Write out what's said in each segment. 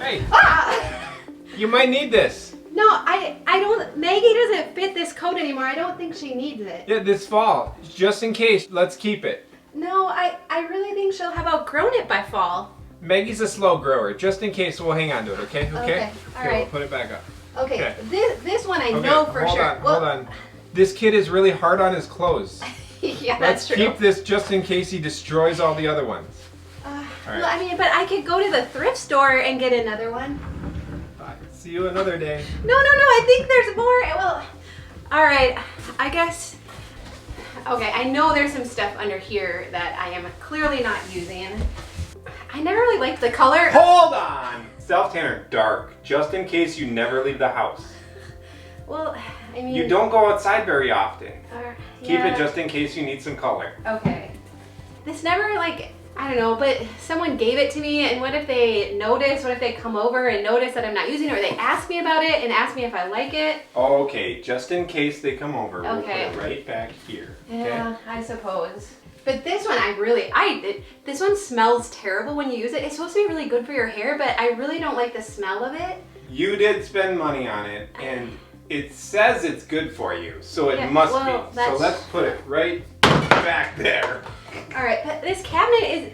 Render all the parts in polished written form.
Hey, Ah! you might need this. No, I don't, Maggie doesn't fit this coat anymore. I don't think she needs it. Yeah, this fall, just in case, let's keep it. No, I really think she'll have outgrown it by fall. Maggie's a slow grower. Just in case, we'll hang on to it, okay? Okay, all right. We'll put it back up. Okay, Okay. this one I know for sure. Hold on. This kid is really hard on his clothes. Yeah, Let's that's true. keep this just in case he destroys all the other ones. Right. right. Well, I mean, but I could go to the thrift store and get another one. Bye. See you another day. No, I think there's more. Well, all right, I guess. Okay, I know there's some stuff under here that I am clearly not using. I never really liked the color. Hold on! Self-tanner, dark, just in case you never leave the house. Well, I mean... You don't go outside very often. Keep yeah. it just in case you need some color. Okay. This never, like, I don't know, but someone gave it to me, and what if they notice? What if they come over and notice that I'm not using it, or they ask me about it and ask me if I like it? Okay, just in case they come over, we'll put Okay. it right back here. Yeah, Okay? I suppose. But this one, this one smells terrible when you use it. It's supposed to be really good for your hair, but I really don't like the smell of it. You did spend money on it, and it says it's good for you, so it Yeah, must well, be. that's- So let's put it right back there. All right, but this cabinet is,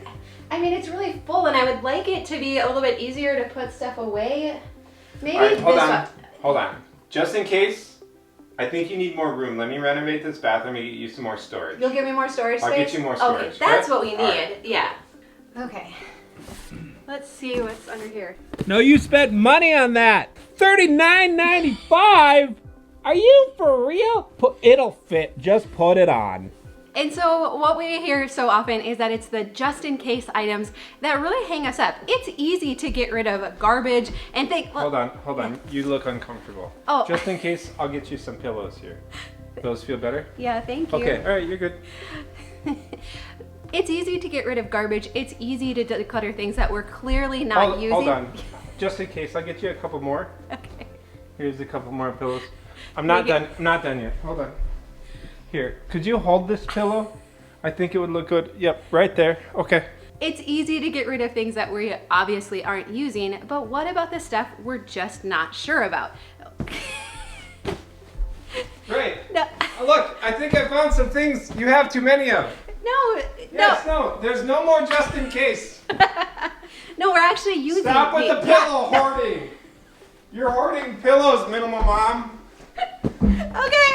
I mean, it's really full, and I would like it to be a little bit easier to put stuff away. Maybe All right, this hold on. one. Hold on. Just in case, I think you need more room. Let me renovate this bathroom and get you some more storage. You'll give me more storage space? I'll get you more storage. Okay, that's right? what we need, All right. yeah. Okay. Let's see what's under here. No, you spent money on that. $39.95? Are you for real? It'll fit. Just put it on. And so what we hear so often is that it's the just in case items that really hang us up. It's easy to get rid of garbage and think, well, Hold on. You look uncomfortable. Oh. Just in case, I'll get you some pillows here. Those feel better? yeah, thank you. Okay, all right, you're good. It's easy to get rid of garbage. It's easy to declutter things that we're clearly not using. Hold on. Just in case, I'll get you a couple more. Okay. Here's a couple more pillows. I'm not done yet. Hold on. Here, could you hold this pillow? I think it would look good. Yep, right there. Okay. It's easy to get rid of things that we obviously aren't using, but what about the stuff we're just not sure about? Great. No. Look, I think I found some things you have too many of. No, Yes, no, there's no more just in case. no, we're actually using Stop with the yeah, pillow hoarding. You're hoarding pillows, Minimal Mom. Okay.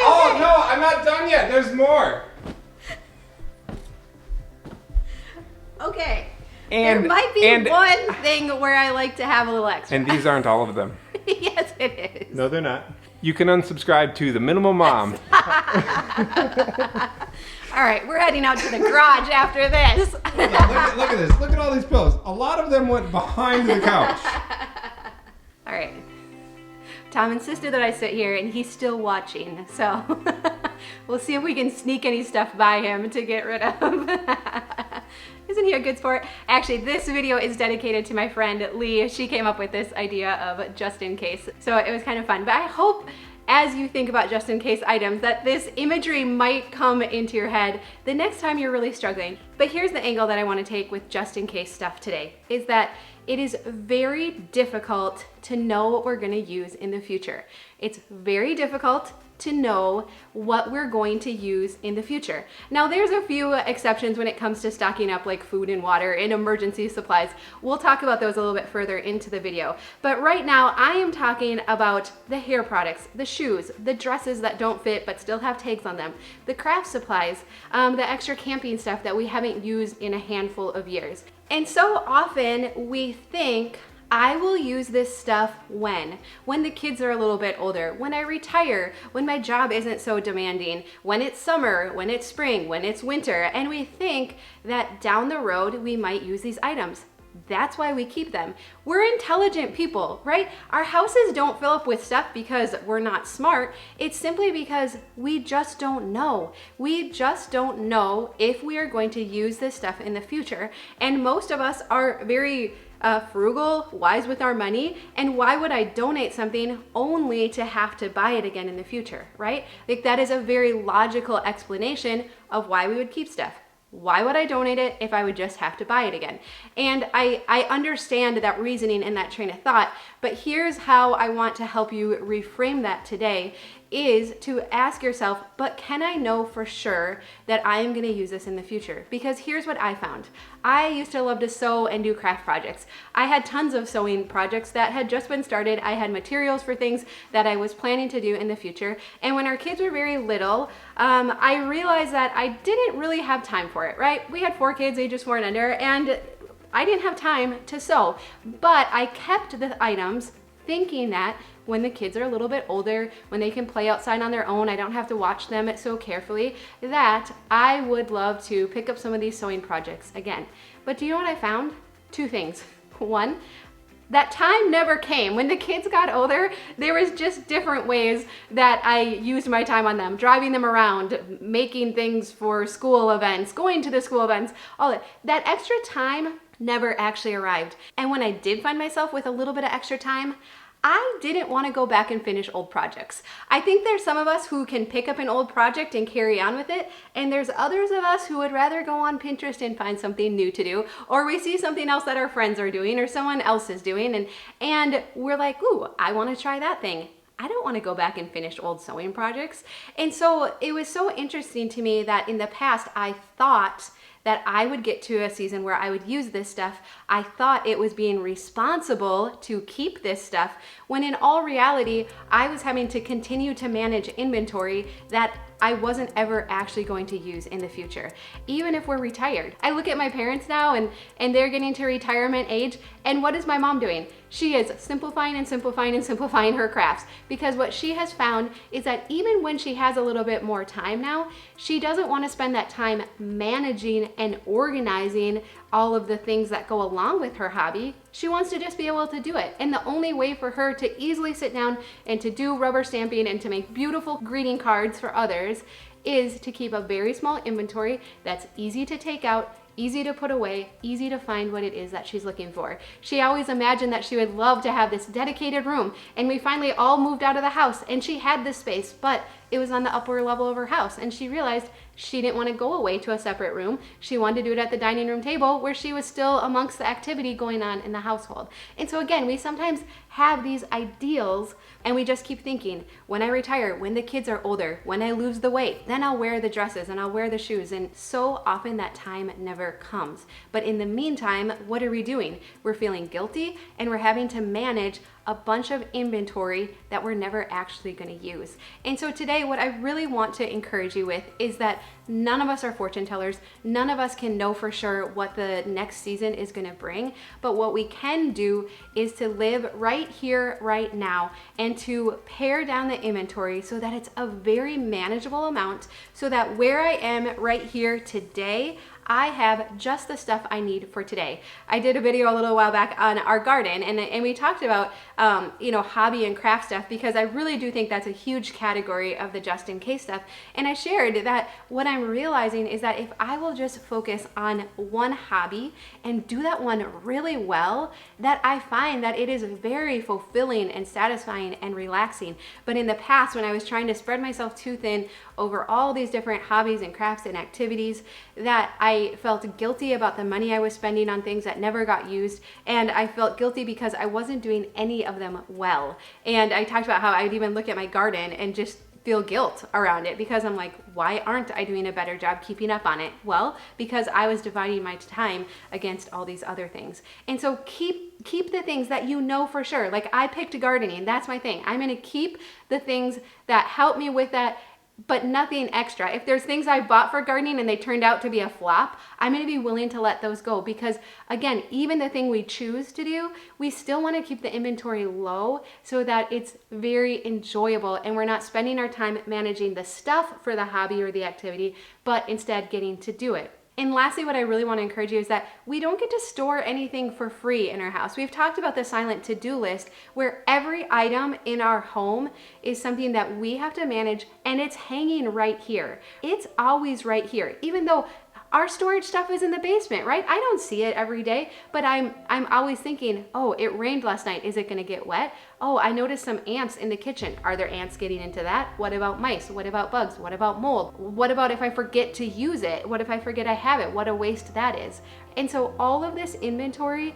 Oh, no, I'm not done yet. There's more. Okay. And, there might be one thing where I like to have a little extra. And these aren't all of them. Yes, it is. No, they're not. You can unsubscribe to the Minimal Mom. All right, we're heading out to the garage after this. Look at this. Look at all these pillows. A lot of them went behind the couch. All right. Tom insisted that I sit here, and he's still watching, so we'll see if we can sneak any stuff by him to get rid of. Isn't he a good sport? Actually, this video is dedicated to my friend Lee. She came up with this idea of just in case, so it was kind of fun. But I hope as you think about just in case items that this imagery might come into your head the next time you're really struggling. But here's the angle that I want to take with just in case stuff today, is that it is very difficult to know what we're going to use in the future. It's very difficult to know what we're going to use in the future. Now, there's a few exceptions when it comes to stocking up like food and water and emergency supplies. We'll talk about those a little bit further into the video. But right now, I am talking about the hair products, the shoes, the dresses that don't fit but still have tags on them, the craft supplies, the extra camping stuff that we haven't used in a handful of years. And so often we think, I will use this stuff when the kids are a little bit older, when I retire, when my job isn't so demanding, when it's summer, when it's spring, when it's winter, and we think that down the road we might use these items. That's why we keep them. We're intelligent people, right? Our houses don't fill up with stuff because we're not smart. It's simply because we just don't know. We just don't know if we are going to use this stuff in the future. And most of us are very frugal, wise with our money, and why would I donate something only to have to buy it again in the future, right? Like that is a very logical explanation of why we would keep stuff. Why would I donate it if I would just have to buy it again? And I understand that reasoning and that train of thought, but here's how I want to help you reframe that today, is to ask yourself, but can I know for sure that I am gonna use this in the future? Because here's what I found. I used to love to sew and do craft projects. I had tons of sewing projects that had just been started. I had materials for things that I was planning to do in the future. And when our kids were very little, I realized that I didn't really have time for it, right? We had 4 kids, ages 4 and under, and I didn't have time to sew. But I kept the items thinking that when the kids are a little bit older, when they can play outside on their own, I don't have to watch them so carefully, that I would love to pick up some of these sewing projects again. But do you know what I found? 2 things. One, that time never came. When the kids got older, there was just different ways that I used my time on them, driving them around, making things for school events, going to the school events, all that. That extra time never actually arrived. And when I did find myself with a little bit of extra time, I didn't want to go back and finish old projects. I think there's some of us who can pick up an old project and carry on with it, and there's others of us who would rather go on Pinterest and find something new to do, or we see something else that our friends are doing or someone else is doing, and we're like, ooh, I want to try that thing. I don't want to go back and finish old sewing projects. And so it was so interesting to me that in the past I thought that I would get to a season where I would use this stuff. I thought it was being responsible to keep this stuff, when in all reality, I was having to continue to manage inventory that I wasn't ever actually going to use in the future, even if we're retired. I look at my parents now and they're getting to retirement age, and what is my mom doing? She is simplifying and simplifying and simplifying her crafts, because what she has found is that even when she has a little bit more time now, she doesn't want to spend that time managing and organizing all of the things that go along with her hobby. She wants to just be able to do it. And the only way for her to easily sit down and to do rubber stamping and to make beautiful greeting cards for others is to keep a very small inventory that's easy to take out, easy to put away, easy to find what it is that she's looking for. She always imagined that she would love to have this dedicated room, and we finally all moved out of the house and she had this space, but it was on the upper level of her house, and she realized she didn't want to go away to a separate room. She wanted to do it at the dining room table where she was still amongst the activity going on in the household. And so again, we sometimes have these ideals and we just keep thinking, when I retire, when the kids are older, when I lose the weight, then I'll wear the dresses and I'll wear the shoes. And so often that time never comes. But in the meantime, what are we doing? We're feeling guilty and we're having to manage a bunch of inventory that we're never actually going to use. And so today, what I really want to encourage you with is that none of us are fortune tellers. None of us can know for sure what the next season is going to bring. But what we can do is to live right here, right now, and to pare down the inventory so that it's a very manageable amount, so that where I am right here today, I have just the stuff I need for today. I did a video a little while back on our garden, and we talked about hobby and craft stuff, because I really do think that's a huge category of the just in case stuff. And I shared that what I'm realizing is that if I will just focus on one hobby and do that one really well, that I find that it is very fulfilling and satisfying and relaxing. But in the past, when I was trying to spread myself too thin over all these different hobbies and crafts and activities, that I felt guilty about the money I was spending on things that never got used, and I felt guilty because I wasn't doing any of them well. And I talked about how I'd even look at my garden and just feel guilt around it, because I'm like, why aren't I doing a better job keeping up on it? Well, because I was dividing my time against all these other things. And so keep the things that you know for sure. Like, I picked gardening, that's my thing. I'm gonna keep the things that help me with that, but nothing extra. If there's things I bought for gardening and they turned out to be a flop, I'm gonna be willing to let those go, because again, even the thing we choose to do, we still wanna keep the inventory low so that it's very enjoyable and we're not spending our time managing the stuff for the hobby or the activity, but instead getting to do it. And lastly, what I really want to encourage you is that we don't get to store anything for free in our house. We've talked about the silent to-do list, where every item in our home is something that we have to manage, and it's hanging right here. It's always right here. Even though Our storage stuff is in the basement, right? I don't see it every day, but I'm always thinking, oh, it rained last night. Is it gonna get wet? Oh, I noticed some ants in the kitchen. Are there ants getting into that? What about mice? What about bugs? What about mold? What about if I forget to use it? What if I forget I have it? What a waste that is. And so all of this inventory,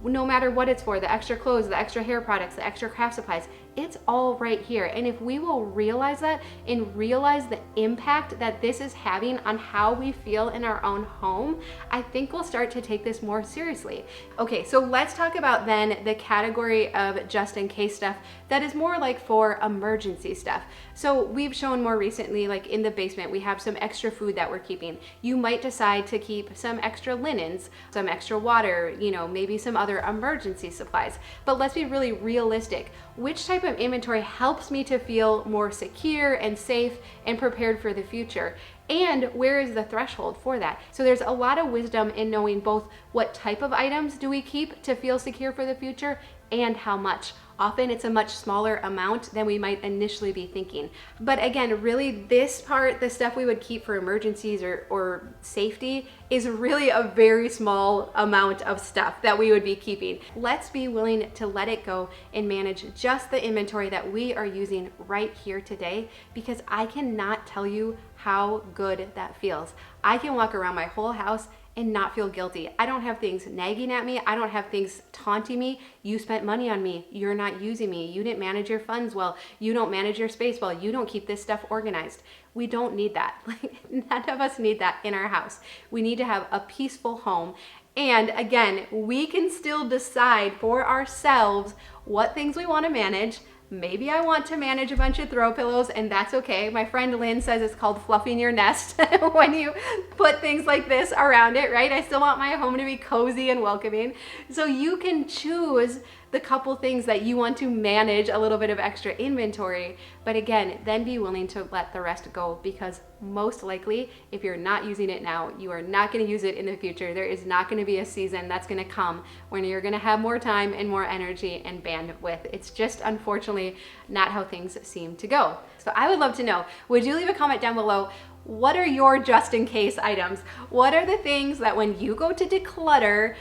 no matter what it's for, the extra clothes, the extra hair products, the extra craft supplies, it's all right here. And if we will realize that and realize the impact that this is having on how we feel in our own home, I think we'll start to take this more seriously. Okay, so let's talk about then the category of just in case stuff that is more like for emergency stuff. So we've shown more recently, like in the basement, we have some extra food that we're keeping. You might decide to keep some extra linens, some extra water, you know, maybe some other emergency supplies. But let's be really realistic. Which type of inventory helps me to feel more secure and safe and prepared for the future? And where is the threshold for that? So there's a lot of wisdom in knowing both what type of items do we keep to feel secure for the future and how much. Often it's a much smaller amount than we might initially be thinking. But again, really this part, the stuff we would keep for emergencies or safety, is really a very small amount of stuff that we would be keeping. Let's be willing to let it go and manage just the inventory that we are using right here today, because I cannot tell you how good that feels. I can walk around my whole house and not feel guilty. I don't have things nagging at me. I don't have things taunting me. You spent money on me. You're not using me. You didn't manage your funds well. You don't manage your space well. You don't keep this stuff organized. We don't need that. Like, none of us need that in our house. We need to have a peaceful home. And again, we can still decide for ourselves what things we want to manage. Maybe I want to manage a bunch of throw pillows, and that's okay. My friend Lynn says it's called fluffing your nest when you put things like this around it, right? I still want my home to be cozy and welcoming. So you can choose the couple things that you want to manage a little bit of extra inventory, but again, then be willing to let the rest go, because most likely, if you're not using it now, you are not going to use it in the future. There is not going to be a season that's going to come when you're going to have more time and more energy and bandwidth. It's just unfortunately not how things seem to go. So I would love to know, would you leave a comment down below? What are your just in case items? What are the things that when you go to declutter,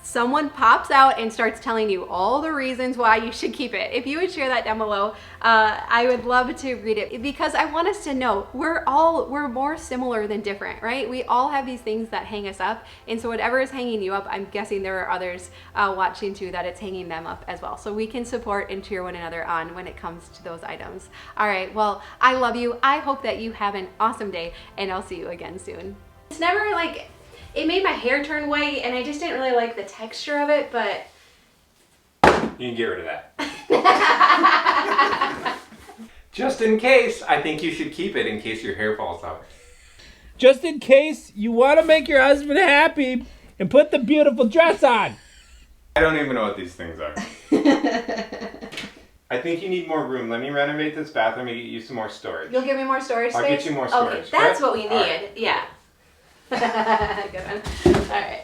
someone pops out and starts telling you all the reasons why you should keep it? If you would share that down below, I would love to read it, because I want us to know we're more similar than different, right? We all have these things that hang us up, and so whatever is hanging you up, I'm guessing there are others watching too that it's hanging them up as well. So we can support and cheer one another on when it comes to those items. All right, well, I love you. I hope that you have an awesome day, and I'll see you again soon. It's never like, it made my hair turn white, and I just didn't really like the texture of it, but... You can get rid of that. Just in case, I think you should keep it in case your hair falls out. Just in case you want to make your husband happy and put the beautiful dress on. I don't even know what these things are. I think you need more room. Let me renovate this bathroom and get you some more storage. You'll give me more storage space? I'll get you more storage. Okay, that's Right? what we need. All right. Yeah. Good one. All right.